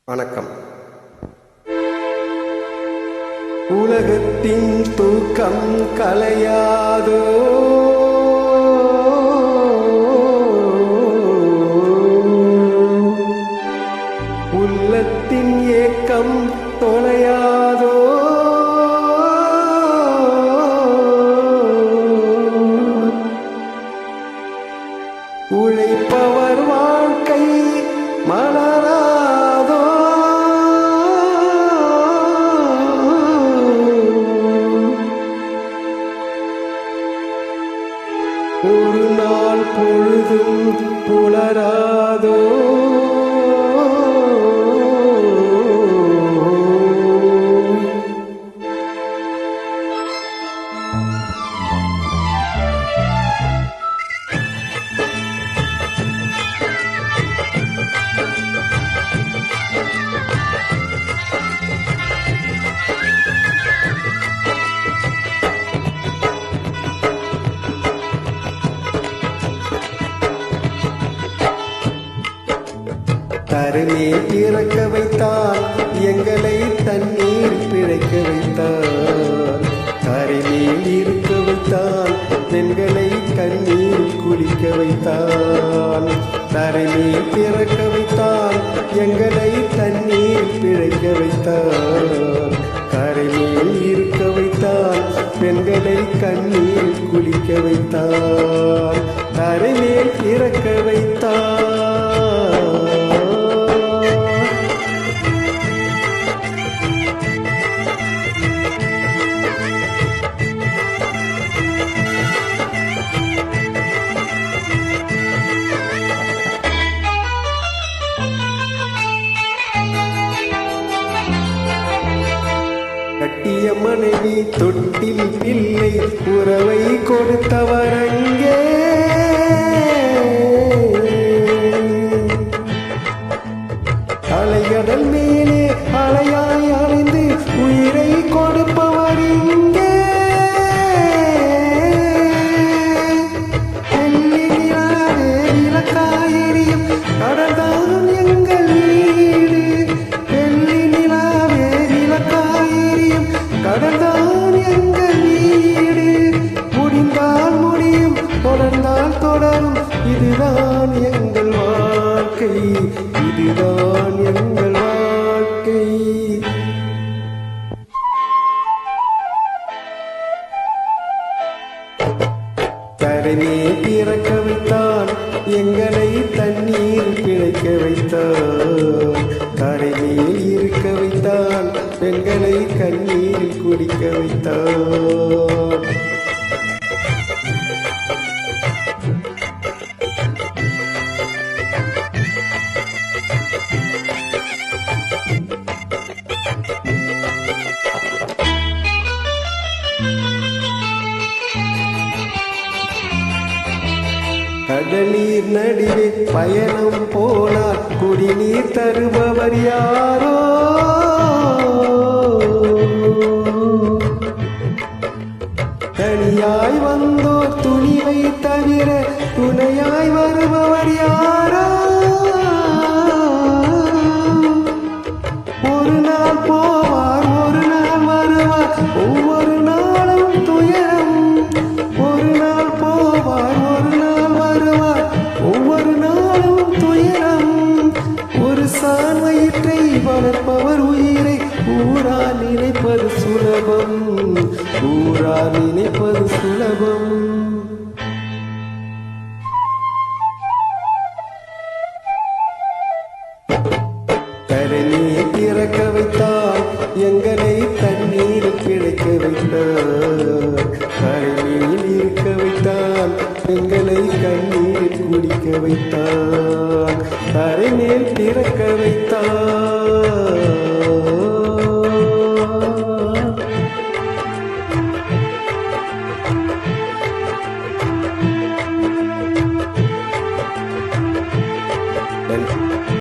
வணக்கம். உலகத்தின் தூக்கம் கலையாதோ, உள்ளத்தின் ஏக்கம் தொலையாதோ, உழைப்பவர் வாழ்க்கை மலராதோ, ஒரு நாள் பொழுதும் புலராதோ, தருமே பிறக்க வைத்தார், எங்களை தண்ணீர் பிழைக்க வைத்தார். கரைமேல் இருக்க வைத்தார், பெண்களை கண்ணீர் குளிக்க வைத்தார். தரைமேல் பிறக்க வைத்தார், எங்களை தண்ணீர் பிழைக்க வைத்தார். கரைமேல் இருக்க வைத்தார், பெண்களை கண்ணீர் குளிக்க வைத்தார். தரைமேல் இறக்க வைத்தார். கட்டிய மனைவி தொட்டில் பிள்ளை உறவை கொடுத்தவர் அங்கே, அலைகடல் மேலே அலையாய் அலைந்து உயிரை கொடுப்பவர் இங்கே. இலக்காயிரியும் கடல்தான் எங்கள் வீடு, வெள்ளி நிலாவே இலக்காயிரியும் கடல்தான் எங்கள் வீடு. முடிந்தால் முடியும், தொடர்ந்தால் தொடரும், இதுதான் எங்கள் வாழ்க்கை, இதுதான் எங்கள் வாழ்க்கை. தரைமே பிறக்க வைத்தான், எங்களை தண்ணீர் பிழைக்க வைத்தான். கரைமேல் இருக்க வைத்தான், பெண்களை கண்ணீர் குடிக்க வைத்தான். கடலீர் நடுவே பயணம் போனார், குடிநீர் தருபவர் யாரோ. தனியாய் வந்தோர் துணிவை தவிர துணையாய் வருபவர் யாரோ. ஒரு நாள் போவார், ஒரு நாள் வருவார், ஒவ்வொரு நாளும் துயரம். ஒரு நாள் போவார், ஒரு நாள் வருவார், ஒவ்வொரு நாளும் துயரம். ஒரு சான் வயிற்றை வளர்ப்பவர் உயிரை ஊரா நினைப்பது சுலபம், ஊரா நினைப்பது சுலபம். கரைநீர் திறக்க வைத்தார், எங்களை தண்ணீர் பிழைக்க வைத்தார்.